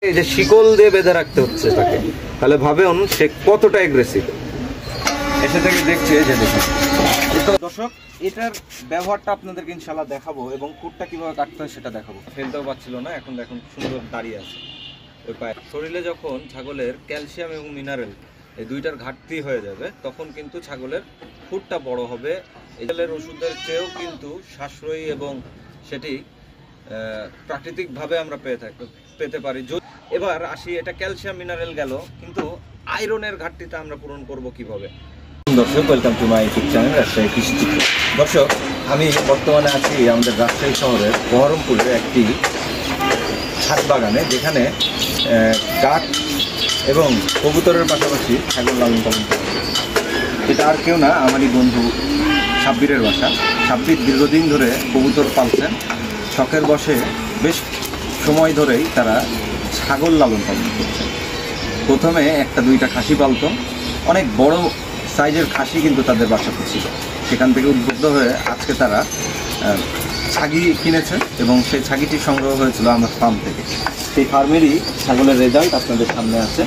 এই যে শিকল দিয়ে বেঁধে রাখতে হচ্ছে তাকে, তাহলে ভাবেন সে কতটা এগ্রেসিভ। এসে থেকে দেখছে যে দেখুন। তো দর্শক, এটার ব্যবহারটা আপনাদেরকে ইনশাআল্লাহ দেখাবো এবং কুটটা কিভাবে কাটতে হয় সেটা দেখাবো। ফেলতেও পারছিল না, এখন দেখুন সুন্দর দাঁড়িয়ে আছে ওই পায়ে। শরীরে যখন ছাগলের ক্যালসিয়াম এবং মিনারেল এই দুইটার ঘাটতি হয়ে যাবে তখন কিন্তু ছাগলের খুরটা বড় হবে। এগুলোর ওষুধের চেয়েও কিন্তু সাশ্রয়ী এবং সেটি প্রাকৃতিকভাবে আমরা পেতে পারি। এবার আসি, এটা ক্যালসিয়াম মিনারেল গেল, কিন্তু আয়রনের ঘাটতিটা আমরা পূরণ করব কিভাবে? দর্শক, welcome to my YouTube channel Rajshahi কৃষি চিত্র। দর্শক, আমি বর্তমানে আছি আমাদের রাজশাহী শহরের বহরমপুরের একটি ছাদ বাগানে, যেখানে গাছ এবং কবুতরের পাশাপাশি ছাগল লালন পালন করে। এটা আর কেউ না, আমারই বন্ধু সাব্বিরের বাসা। সাব্বির দীর্ঘদিন ধরে কবুতর পালছেন, শখের বসে বেশ সময় ধরেই তারা ছাগল লালন পালন করছে। প্রথমে একটা দুইটা খাসি পালতো, অনেক বড় সাইজের খাসি কিন্তু তাদের বাসাতে ছিল। সেখান থেকে উদ্বুদ্ধ হয়ে আজকে তারা ছাগি কিনেছে এবং সেই ছাগিটি সংগ্রহ হয়েছিল আমার ফার্ম থেকে। সেই ফার্মেরই ছাগলের রেজাল্ট আপনাদের সামনে আছে।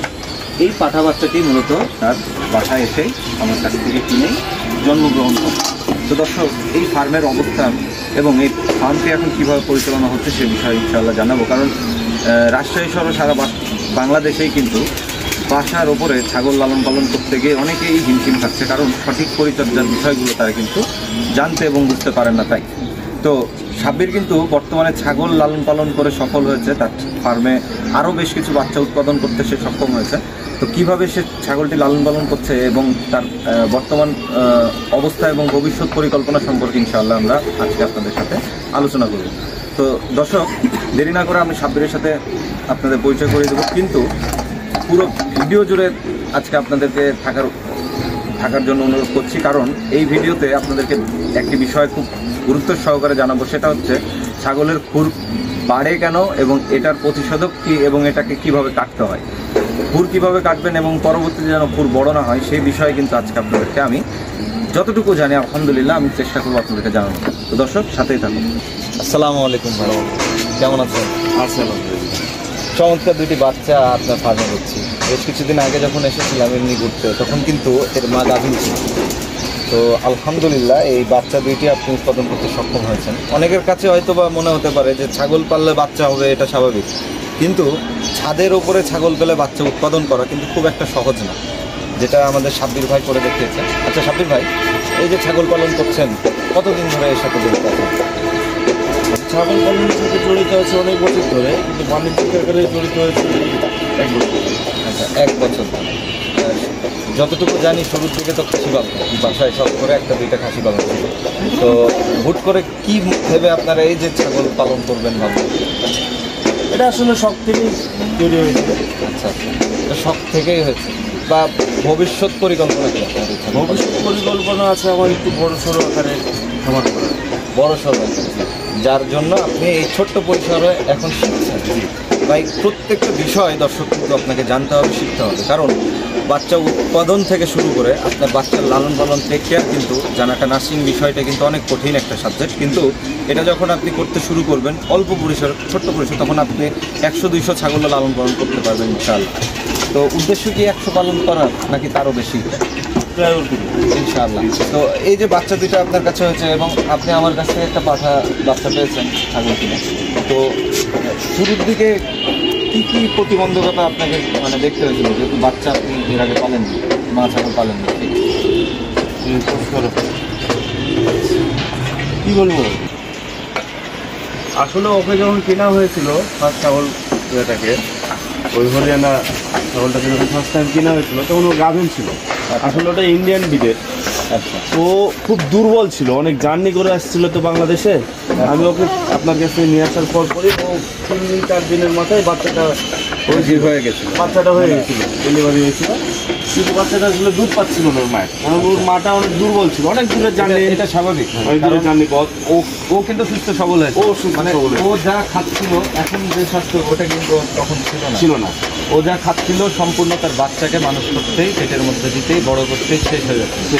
এই পাঠা বাচ্চাটি মূলত তার বাসায় এসেই আমার কাছ থেকে কিনেই জন্মগ্রহণ করে। তো দর্শক, এই ফার্মের অবস্থান এবং এই ফার্মটি এখন কীভাবে পরিচালনা হচ্ছে সে বিষয়ে ইনশাআল্লাহ জানাবো। কারণ রাজশাহী সহ সারা বাংলাদেশেই কিন্তু বাসার ওপরে ছাগল লালন পালন করতে গিয়ে অনেকেই হিমশিম খাচ্ছে, কারণ সঠিক পরিচর্যার বিষয়গুলো তারা কিন্তু জানতে এবং বুঝতে পারেন না। তাই তো সাব্বির কিন্তু বর্তমানে ছাগল লালন পালন করে সফল হয়েছে, তার ফার্মে আরও বেশ কিছু বাচ্চা উৎপাদন করতে সে সক্ষম হয়েছে। তো কিভাবে সে ছাগলটি লালন পালন করছে এবং তার বর্তমান অবস্থা এবং ভবিষ্যৎ পরিকল্পনা সম্পর্কে ইনশাআল্লাহ আমরা আজকে আপনাদের সাথে আলোচনা করব। তো দর্শক, দেরি না করে আমি সাব্বিরের সাথে আপনাদের পরিচয় করে দেবো, কিন্তু পুরো ভিডিও জুড়ে আজকে আপনাদেরকে থাকার জন্য অনুরোধ করছি। কারণ এই ভিডিওতে আপনাদেরকে একটি বিষয় খুব গুরুত্ব সহকারে জানাবো, সেটা হচ্ছে ছাগলের খুর বাড়ে কেন এবং এটার প্রতিষেধক কী এবং এটাকে কিভাবে কাটতে হয়, খুর কীভাবে কাটবেন এবং পরবর্তীতে যেন খুর বড় না হয় সেই বিষয়ে কিন্তু আজকে আপনাদেরকে আমি যতটুকু জানি আলহামদুলিল্লাহ আমি চেষ্টা করবো আপনাদেরকে জানানো। তো দর্শক, সাথেই থাকুন। আসসালামু আলাইকুম ভাই, কেমন আছেন? আলহামদুলিল্লাহ। চমৎকার দুটি বাচ্চা আপনার ফার্মে হচ্ছি। বেশ কিছুদিন আগে যখন এসেছিলাম এমনি ঘুরতে, তখন কিন্তু এর মা গাভিন ছিল। তো আলহামদুলিল্লাহ এই বাচ্চা দুইটি আপনি উৎপাদন করতে সক্ষম হয়েছেন। অনেকের কাছে হয়তো বা মনে হতে পারে যে ছাগল পাললে বাচ্চা হবে, এটা স্বাভাবিক, কিন্তু ছাদের ওপরে ছাগল পেলে বাচ্চা উৎপাদন করা কিন্তু খুব একটা সহজ না, যেটা আমাদের সাব্বির ভাই করে দেখিয়েছে। আচ্ছা সাব্বির ভাই, এই যে ছাগল পালন করছেন, কতদিন ধরে এর সাথে জড়িত আছেন? ছাগল পালনের সাথে জড়িত আছে অনেক বছর ধরে, কিন্তু বাণিজ্যিক আকারে জড়িত হয়েছে 1 বছর। আচ্ছা, 1 বছর ধরে। যতটুকু জানি শুরুর দিকে তো খাসি পালন, বাসায় সব করে একটা দুইটা খাসি পালন ছিল। তো হুট করে কি ভেবে আপনারা এই যে ছাগল পালন করবেন ভাবলেন? এটা আসলে শখ থেকেই তৈরি হয়েছে। আচ্ছা, এটা শখ থেকেই হয়েছে, বা ভবিষ্যৎ পরিকল্পনা কি আপনাদের? ভবিষ্যৎ পরিকল্পনা আছে আমার একটু বড়সড় আকারে খামার করা। বড়সড় আকারে, যার জন্য আপনি এই ছোট্ট পরিসরে এখন শিখছেন। ভাই, প্রত্যেকটা বিষয় দর্শক কিন্তু আপনাকে জানতে হবে, শিখতে হবে। কারণ বাচ্চা উৎপাদন থেকে শুরু করে আপনার বাচ্চার লালন পালন টেক কেয়ার কিন্তু জানাটা, নার্সিং বিষয়টা কিন্তু অনেক কঠিন একটা সাবজেক্ট। কিন্তু এটা যখন আপনি করতে শুরু করবেন অল্প পরিসরে, ছোট্ট পরিসরে, তখন আপনি 100-200 ছাগল লালন পালন করতে পারবেন ইনশাআল্লাহ। তো উদ্দেশ্য কি 100 পালন করার নাকি তারও বেশি? ইনশাআল্লাহ। তো এই যে বাচ্চা দুটো আপনার কাছে হয়েছে এবং আপনি আমার কাছ থেকে একটা বাচ্চা পেয়েছেন ছাগল কিনে, তো শুরুর দিকে কী কী প্রতিবন্ধকতা আপনাকে দেখতে হয়েছিল, যেহেতু বাচ্চা আপনি এর আগে পালেননি, মা ছাগল পালেননি? কী বলবো, আসলে ওকে যখন কেনা হয়েছিল ফার্স্ট ছাগল এটাকে, ওই হরিয়ানা ছাগলটাকে যখন ফার্স্ট টাইম কেনা হয়েছিল তখন ও গাভিন ছিল। আসলে ওটা ইন্ডিয়ান ব্রিডের। আচ্ছা, ও খুব দুর্বল ছিল, অনেক জার্নি করে আসছিল তো বাংলাদেশে। আমি ওকে আপনার কাছে নিয়ে আসার পরই ও 3-4 দিনের মাথায় বাচ্চাটা হয়ে গেছিল, ডেলিভারি হয়েছিল। কিন্তু বাচ্চাটা আসলে দুধ পাচ্ছিল না ওর মায়ের, কারণ ওর মাটা অনেক দুর্বল ছিল, অনেক দূরে জার্নি। এটা স্বাভাবিক, অনেক দূরে জার্নি পথ। ও কিন্তু সুস্থ সবল হয়েছে। ও যা খাচ্ছিল এখন যে স্বাস্থ্য, ওটা কিন্তু তখন ছিল না। ও যা খাচ্ছিল সম্পূর্ণ তার বাচ্চাকে মানুষ করতেই, পেটের মধ্যে দিতেই, বড় করতেই শেষ হয়ে যাচ্ছে।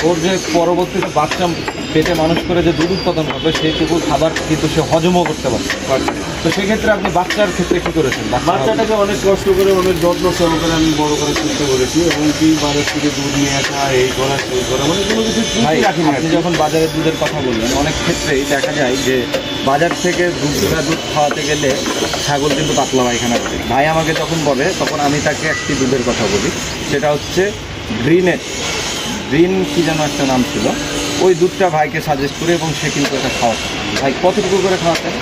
ওর যে পরবর্তীতে বাচ্চা পেটে মানুষ করে যে দুধ উৎপাদন করবে সেইটুকু খাবার কিন্তু সে হজমও করতে পারছে। তো সেক্ষেত্রে আপনি বাচ্চার ক্ষেত্রে কি করেছেন? বাচ্চাটাকে অনেক কষ্ট করে অনেক যত্ন সহকারে আমি বড় করার চেষ্টা করেছি, এবং কি বাজার থেকে দুধ নিয়ে আসা, এই করা সেই করা, মানে কোনো কিছু ভাই রাখিনি। আপনি যখন বাজারের দুধের কথা বললেন, অনেক ক্ষেত্রেই দেখা যায় যে বাজার থেকে দুধ খাওয়াতে গেলে ছাগল কিন্তু পাতলা পায়খানা করে। ভাই আমাকে যখন বলে তখন আমি তাকে একটি দুধের কথা বলি, সেটা হচ্ছে গ্রিন কি যেন একটা নাম ছিল, ওই দুধটা ভাইকে সাজেস্ট করে এবং সে কিন্তু এটা খাওয়াতেন। ভাই কতটুকু করে খাওয়াতেন?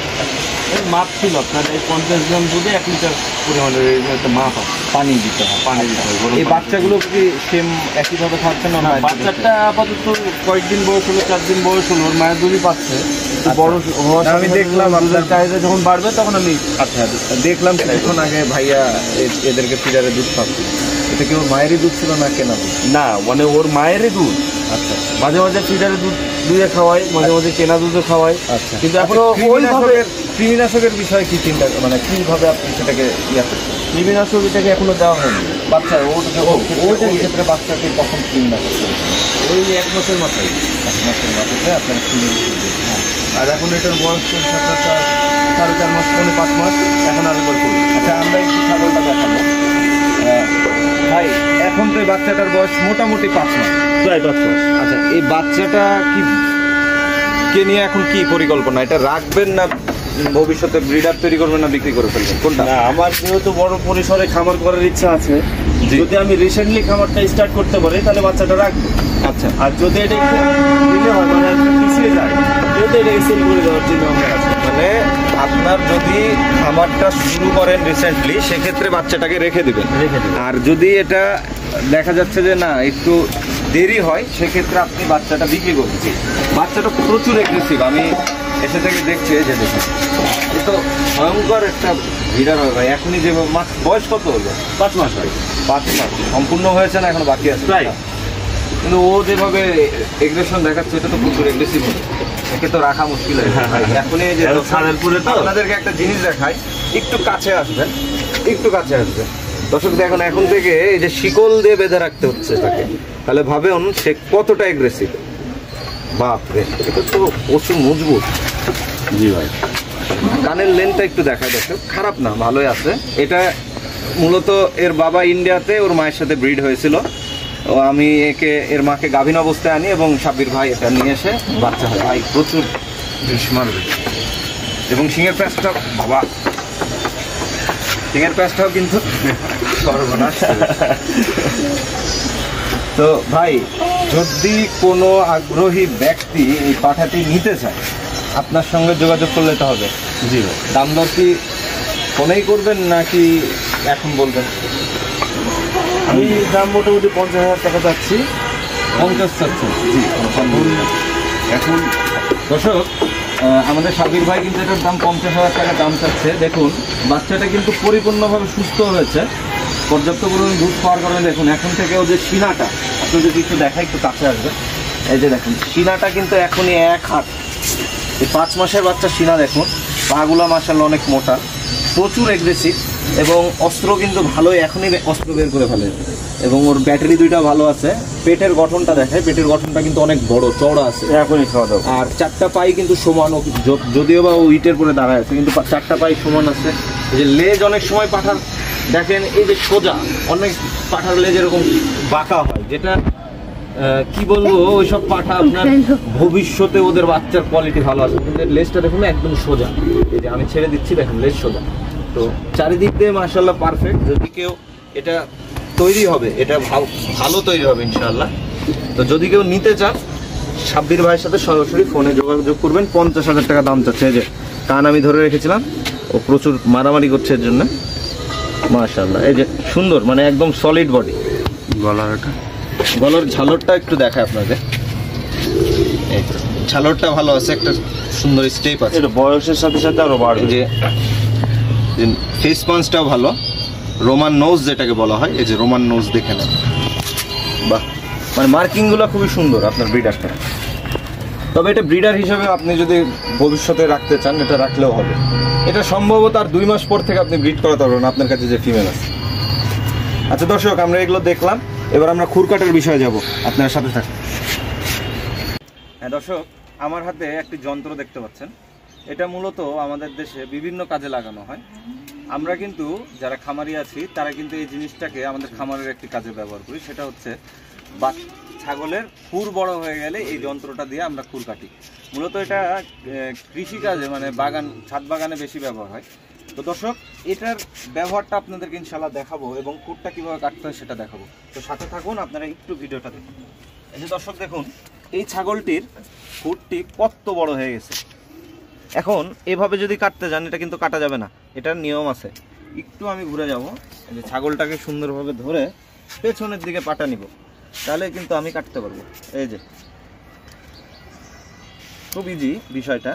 এর মাপ ছিল আপনার এই 50 গ্রাম দুধে 1 লিটার পরিমাণের একটা মাপ আছে, পানি দিতে হয়। পানি দিতে হয়। এই বাচ্চাগুলো কি সেম একইভাবে খাওয়াচ্ছেন না? বাচ্চাটা আপাতত কয়েকদিন বয়স হলো, 4 দিন বয়স হলো, ওর মায়ের দুধই পাচ্ছে। বড় হওয়ার আমি দেখলাম আপনার চাহিদা যখন বাড়বে তখন আমি আচ্ছা দেখলাম কিছুক্ষণ আগে ভাইয়া এদেরকে ফিডারে দুধ খাচ্ছে। এটা কি ওর মায়েরই দুধ ছিল না কেনা দুধ? না, মানে ওর মায়েরই দুধ। আচ্ছা মাঝে মাঝে ফিডারে দুধ দুধে খাওয়াই, মাঝে মাঝে কেনা দুধে খাওয়াই। আচ্ছা, কিন্তু এখনো কৃমিনাশকের বিষয়ে কি চিন্তা, মানে কিভাবে আপনি সেটাকে ইয়া করছেন? কৃমিনাশক এটাকে এখনো দেওয়া হয়নি। বাচ্চা ওই ক্ষেত্রে বাচ্চাকে কখন কৃমিনাশক করেছেন? ওই 1 মাসের মাথায়। 1 মাসের মাথায় আপনারা কৃমিনাশক দিয়েছেন। আর এখন এটার বয়স 4.5 মাস, 5 মাস, এখন আরেকবার করি। আচ্ছা আমরা একটু ছাগলটা দেখাবো। ভাই এখন তো এই বাচ্চাটার বয়স মোটামুটি 5 মাস। প্রায় 5 মাস। আচ্ছা এই বাচ্চাটা কে নিয়ে এখন কি পরিকল্পনা? এটা রাখবেন না ভবিষ্যতে ব্রিডার তৈরি করবেন না বিক্রি করে ফেলবেন, কোনটা? না, আমার যেহেতু বড় পরিসরে খামার করার ইচ্ছা আছে, যদি আমি রিসেন্টলি খামারটা স্টার্ট করতে পারি তাহলে বাচ্চাটা রাখবো। আচ্ছা আর যদি এটা একটু দিলে হয়, মানে পিছিয়ে যায়, যেহেতু এটা সেল করে দেওয়ার জন্য আমরা আছে। মানে আপনার যদি খামারটা শুরু করেন রিসেন্টলি, সেক্ষেত্রে বাচ্চাটাকে রেখে দিবেন। আর যদি এটা দেখা যাচ্ছে যে না একটু দেরি হয়, সেক্ষেত্রে আপনি বাচ্চাটা বিক্রি করছেন। বাচ্চাটা প্রচুর এগ্রেসিভ, আমি এসে থেকে দেখছি যে দেখুন এ তো ভয়ঙ্কর একটা ভিড়ার হয় ভাই। এখনই যে বয়স কত হলো? 5 মাস হয়। 5 মাস সম্পূর্ণ হয়েছে না, এখন বাকি আছে প্রায়। কিন্তু ও যেভাবে এগ্রেশন দেখাচ্ছে এটা তো প্রচুর এগ্রেসিভ হবে, একে তো রাখা মুশকিল হয়। এখনই যে আপনাদেরকে একটা জিনিস দেখাই, একটু কাছে আসবেন, একটু কাছে আসবেন দর্শক। দেখুন এখন থেকে এই যে শিকল দিয়ে বেঁধে রাখতে হচ্ছে তাকে, তাহলে ভাবেন সে কতটা এগ্রেসিভ। বাপরে, এটা তো প্রচুর মজবুত। জি ভাই। কানের লেনটা একটু দেখায় দর্শক, খারাপ না, ভালোই আছে। এটা মূলত এর বাবা ইন্ডিয়াতে ওর মায়ের সাথে ব্রিড হয়েছিল। ও আমি এর মাকে গাভীন অবস্থায় আনি এবং সাব্বির ভাই এটা নিয়ে এসে বাচ্চা হয়। ভাই প্রচুর বিষ মারবে, এবং সিংহের প্যাঁচটা বাবা, সিংহের প্যাঁচটাও কিন্তু সর্বনাশ। তো ভাই যদি কোনো আগ্রহী ব্যক্তি এই পাঠাটি নিতে চায়, আপনার সঙ্গে যোগাযোগ করলে তো হবে। জি ভাই। দাম দর কি ফোনেই করবেন নাকি এখন বলবেন? আমি দাম মোটামুটি 50,000 টাকা চাচ্ছি। 50 চাচ্ছেন? জি। এখন দর্শক আমাদের সাবির ভাই কিন্তু এটার দাম 50,000 টাকা দাম চাচ্ছে। দেখুন বাচ্চাটা কিন্তু পরিপূর্ণভাবে সুস্থ হয়েছে, পর্যাপ্ত পরিমাণে দুধ পাওয়ার কারণে দেখুন এখন থেকে ওদের সিনাটা আপনাদের একটু দেখা, একটু কাছে আসবে। এই যে দেখুন সিনাটা কিন্তু এখনই 1 হাত। এই 5 মাসের বাচ্চা সিনা দেখুন, পাগুলা মাশাআল্লাহ অনেক মোটা, প্রচুর এগ্রেসিভ, এবং অস্ত্র কিন্তু ভালোই, এখনই অস্ত্র বের করে ফেলে। এবং ওর ব্যাটারি দুইটা ভালো আছে। পেটের গঠনটা দেখায়, পেটের গঠনটা কিন্তু অনেক বড় চওড়া আছে, এখনই খাওয়া দাওয়া। আর 4টা পাই কিন্তু সমান, যদিও বা ও ইটের পরে দাঁড়ায় আছে কিন্তু 4টা পাই সমান আছে। এই যে লেজ অনেক সময় পাঠার দেখেন এই যে সোজা, অনেক পাঠার লেজ এরকম বাঁকা হয়, যেটা কি বলবো ওইসব পাঠা আপনার ভবিষ্যতে ওদের বাচ্চার কোয়ালিটি ভালো আছে। কিন্তু লেজটা দেখুন একদম সোজা, এই যে আমি ছেড়ে দিচ্ছি দেখুন লেজ সোজা। তো চারিদিক দিয়ে মাশাআল্লাহ পারফেক্ট। যদি কেউ এটা তৈরি হবে, এটা ভালো তৈরি হবে ইনশাআল্লাহ। তো যদি কেউ নিতে চান সাব্বির ভাইয়ের সাথে সরাসরি ফোনে যোগাযোগ করবেন। 50,000 টাকা দাম চাচ্ছে। এই যে কান আমি ধরে রেখেছিলাম, ও প্রচুর মারামারি করছে এর জন্য। মাশাআল্লাহ এই যে সুন্দর, মানে একদম সলিড বডি। গলার ঝালরটা একটু দেখায় আপনাদের, এই তো ঝালরটা ভালো আছে, একটা সুন্দর স্টেপ আছে। এটা বয়সের সাথে সাথে আরো বাড়বে। যে ফেস পাঞ্চটাও ভালো, রোমান নোজ যেটাকে বলা হয়, এই যে রোমান নোজ দেখে নেন। বাহ, মানে মার্কিংগুলো খুবই সুন্দর আপনার ব্রিডারটা। তবে এটা ব্রিডার হিসেবে আপনি যদি ভবিষ্যতে রাখতে চান এটা রাখলেও হবে। এটা সম্ভবত আর 2 মাস পর থেকে আপনি ব্রিড করাতে পারবেন আপনার কাছে যে ফিমেল আছে। আচ্ছা দর্শক, আমরা এগুলো দেখলাম, এবার আমরা খুরকাটের বিষয়ে যাব, আপনার সাথে থাকুন। হ্যাঁ দর্শক, আমার হাতে একটি যন্ত্র দেখতে পাচ্ছেন। এটা মূলত আমাদের দেশে বিভিন্ন কাজে লাগানো হয়। আমরা কিন্তু যারা খামারি আছি তারা কিন্তু এই জিনিসটাকে আমাদের খামারের একটি কাজে ব্যবহার করি, সেটা হচ্ছে ছাগলের খুর বড় হয়ে গেলে এই যন্ত্রটা দিয়ে আমরা খুর কাটি। মূলত এটা কৃষিকাজে মানে বাগান, ছাদ বাগানে বেশি ব্যবহার হয়। তো দর্শক, এটার ব্যবহারটা আপনাদেরকে ইনশাআল্লাহ দেখাবো এবং খুরটা কিভাবে কাটতে হয় সেটা দেখাবো। তো সাথে থাকুন, আপনারা একটু ভিডিওটা দেখুন। এই যে দর্শক দেখুন, এই ছাগলটির খুরটি কত বড় হয়ে গেছে। এখন এভাবে যদি কাটতে যান এটা কিন্তু কাটা যাবে না, এটার নিয়ম আছে। একটু আমি ঘুরে যাব, এই যে ছাগলটাকে সুন্দরভাবে ধরে পেছনের দিকে পাটা নিব, তাহলে কিন্তু আমি কাটতে পারবো। এই যে খুব ইজি বিষয়টা।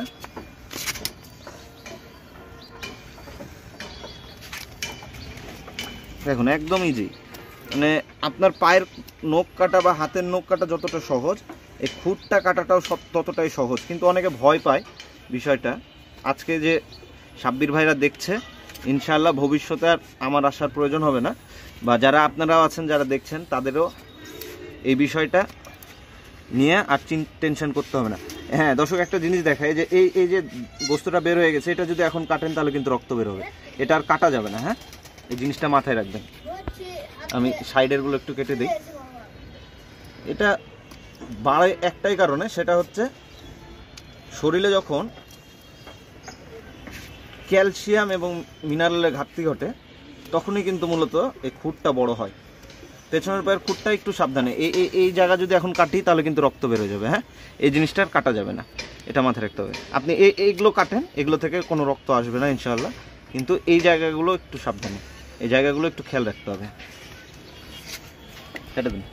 দেখুন একদম ইজি, মানে আপনার পায়ের নখ কাটা বা হাতের নখ কাটা যতটা সহজ, এই খুঁটটা কাটাটাও ততটাই সহজ। কিন্তু অনেকে ভয় পায় বিষয়টা। আজকে যে সাব্বির ভাইরা দেখছে, ইনশাআল্লাহ ভবিষ্যতে আর আমার আসার প্রয়োজন হবে না, বা যারা আপনারাও আছেন যারা দেখছেন তাদেরও এই বিষয়টা নিয়ে আর টেনশন করতে হবে না। হ্যাঁ দর্শক, একটা জিনিস দেখায় যে এই যে বস্তুটা বের হয়ে গেছে, এটা যদি এখন কাটেন তাহলে কিন্তু রক্ত বের হবে, এটা আর কাটা যাবে না। হ্যাঁ, এই জিনিসটা মাথায় রাখবেন। আমি সাইডেরগুলো একটু কেটে দিই। এটা বাড়ে একটাই কারণে, সেটা হচ্ছে শরীরে যখন ক্যালসিয়াম এবং মিনারেলের ঘাটতি ঘটে তখনই কিন্তু মূলত এই খুঁটটা বড় হয়। পেছনের পায়ের খুঁটটা একটু সাবধানে, এই জায়গা যদি এখন কাটি তাহলে কিন্তু রক্ত বেরোয় যাবে। হ্যাঁ, এই জিনিসটা আর কাটা যাবে না, এটা মাথায় রাখতে হবে। আপনি এইগুলো কাটেন, এগুলো থেকে কোনো রক্ত আসবে না ইনশাআল্লাহ, কিন্তু এই জায়গাগুলো একটু সাবধানে, এই জায়গাগুলো একটু খেয়াল রাখতে হবে। কেটে দিন।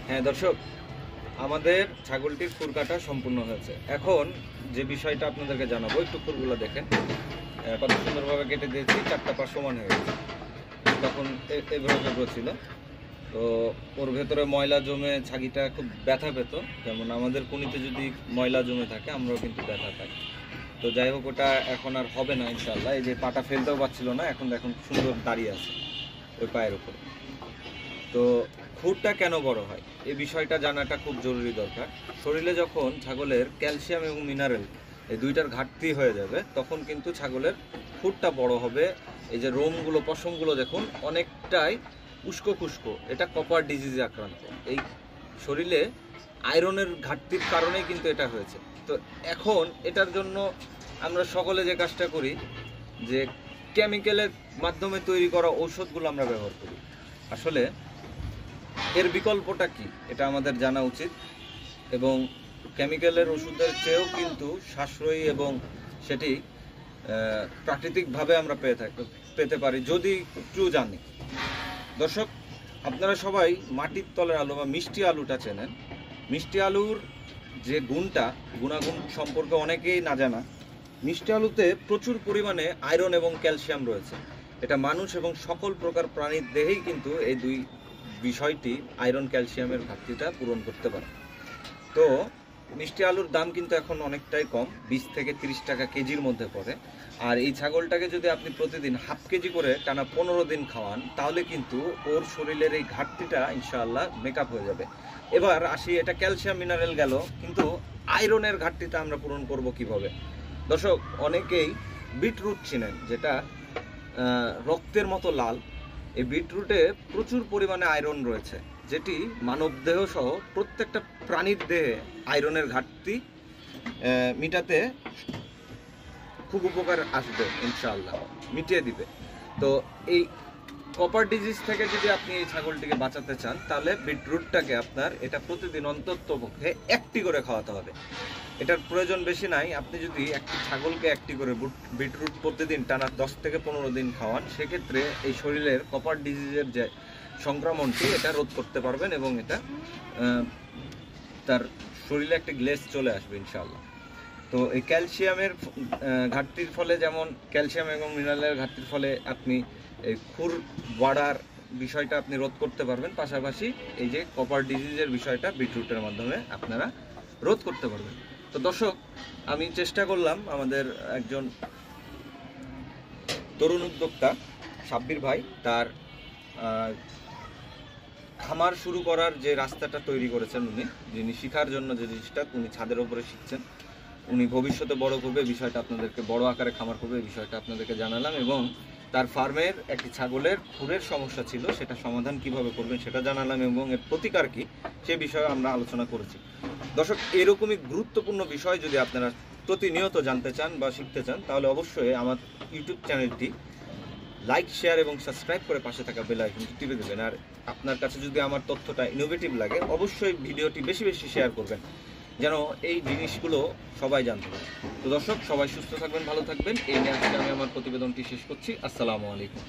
হ্যাঁ দর্শক, আমাদের ছাগলটির খুর কাটা সম্পূর্ণ হয়েছে। এখন যে বিষয়টা আপনাদেরকে জানাবো, একটু খুরগুলো দেখেন কত সুন্দরভাবে কেটে দিয়েছি, চারটা পা সমান হয়ে গেছে। তখন এভাবে ছিল, তো ওর ভেতরে ময়লা জমে ছাগিটা খুব ব্যথা পেত, যেমন আমাদের কুনিতে যদি ময়লা জমে থাকে আমরাও কিন্তু ব্যথা পাই। তো যাই হোক, ওটা এখন আর হবে না ইনশাআল্লাহ। এই যে পাটা ফেলতেও পারছিল না, এখন দেখুন সুন্দর দাঁড়িয়ে আছে ওই পায়ের উপর। তো খুরটা কেন বড় হয় এই বিষয়টা জানাটা খুব জরুরি দরকার। শরীরে যখন ছাগলের ক্যালসিয়াম এবং মিনারেল এই দুইটার ঘাটতি হয়ে যাবে তখন কিন্তু ছাগলের খুরটা বড় হবে। এই যে রোমগুলো, পশমগুলো দেখুন অনেকটাই উস্কো খুস্কো, এটা কপার ডিজিজে আক্রান্ত। এই শরীরে আয়রনের ঘাটতির কারণেই কিন্তু এটা হয়েছে। তো এখন এটার জন্য আমরা সকলে যে কাজটা করি, যে কেমিক্যালের মাধ্যমে তৈরি করা ঔষধগুলো আমরা ব্যবহার করি। আসলে এর বিকল্পটা কি এটা আমাদের জানা উচিত, এবং কেমিক্যালের ওষুধের চেয়েও কিন্তু সাশ্রয়ী এবং সেটি প্রাকৃতিকভাবে আমরা পেতে পারি যদি একটু জানি। দর্শক, আপনারা সবাই মাটির তলের আলু বা মিষ্টি আলুটা চেনেন। মিষ্টি আলুর যে গুণাগুণ সম্পর্কে অনেকেই না জানা। মিষ্টি আলুতে প্রচুর পরিমাণে আয়রন এবং ক্যালসিয়াম রয়েছে। এটা মানুষ এবং সকল প্রকার প্রাণীর দেহেই কিন্তু এই দুই বিষয়টি আয়রন ক্যালসিয়ামের ঘাটতিটা পূরণ করতে পারে। তো মিষ্টি আলুর দাম কিন্তু এখন অনেকটাই কম, 20 থেকে 30 টাকা কেজির মধ্যে পড়ে। আর এই ছাগলটাকে যদি আপনি প্রতিদিন হাফ কেজি করে টানা 15 দিন খাওয়ান তাহলে কিন্তু ওর শরীরের এই ঘাটতিটা ইনশাআল্লাহ মেকআপ হয়ে যাবে। এবার আসি, এটা ক্যালসিয়াম মিনারেল গেল, কিন্তু আয়রনের ঘাটতিটা আমরা পূরণ করব কিভাবে? দর্শক, অনেকেই বিটরুট চিনেন, যেটা রক্তের মতো লাল। এই বিটরুটে প্রচুর পরিমাণে আয়রন রয়েছে, যেটি মানব দেহ সহ প্রত্যেকটা প্রাণীর দেহে আয়রনের ঘাটতি মিটাতে খুব উপকার আসবে, ইনশাআল্লাহ মিটিয়ে দিবে। তো এই কপার ডিজিজ থেকে যদি আপনি এই ছাগলটিকে বাঁচাতে চান তাহলে বিটরুটটাকে আপনার এটা প্রতিদিন অন্ততপক্ষে একটি করে খাওয়াতে হবে। এটার প্রয়োজন বেশি নাই। আপনি যদি একটি ছাগলকে একটি করে বিটরুট প্রতিদিন টানা 10 থেকে 15 দিন খাওয়ান, সেক্ষেত্রে এই শরীরের কপার ডিজিজের যে সংক্রমণটি এটা রোধ করতে পারবেন এবং এটা তার শরীরে একটা গ্লেজ চলে আসবে ইনশাআল্লাহ। তো এই ক্যালসিয়ামের ঘাটতির ফলে, যেমন ক্যালসিয়াম এবং মিনারেলের ঘাটতির ফলে আপনি এই খুর বাড়ার বিষয়টা আপনি রোধ করতে পারবেন, পাশাপাশি এই যে কপার ডিজিজের বিষয়টা বিটরুটের মাধ্যমে আপনারা রোধ করতে পারবেন। তো দর্শক, আমি চেষ্টা করলাম আমাদের একজন তরুণ উদ্যোক্তা সাব্বির ভাই তার খামার শুরু করার যে রাস্তাটা তৈরি করেছেন যিনি শেখার জন্য যে জিনিসটা উনি ছাদের উপরে শিখছেন, উনি ভবিষ্যতে বড় করবে বিষয়টা আপনাদেরকে, বড় আকারে খামার করবে এই বিষয়টা আপনাদেরকে জানালাম, এবং তার ফার্মের একটি ছাগলের খুরের সমস্যা ছিল সেটা সমাধান কিভাবে করবেন সেটা জানালাম, এবং এর প্রতিকার কি সে বিষয়ে আমরা আলোচনা করেছি। দর্শক, এরকমই গুরুত্বপূর্ণ বিষয় যদি আপনারা প্রতিনিয়ত জানতে চান বা শিখতে চান তাহলে অবশ্যই আমার ইউটিউব চ্যানেলটি লাইক, শেয়ার এবং সাবস্ক্রাইব করে পাশে থাকা বেল আইকনটি টিপে দেবেন। আর আপনার কাছে যদি আমার তথ্যটা ইনোভেটিভ লাগে অবশ্যই ভিডিওটি বেশি বেশি শেয়ার করবেন যেন এই জিনিসগুলো সবাই জানতে পারে। তো দর্শক, সবাই সুস্থ থাকবেন, ভালো থাকবেন, এই নিয়ে আজকে আমি আমার প্রতিবেদনটি শেষ করছি। আসসালামু আলাইকুম।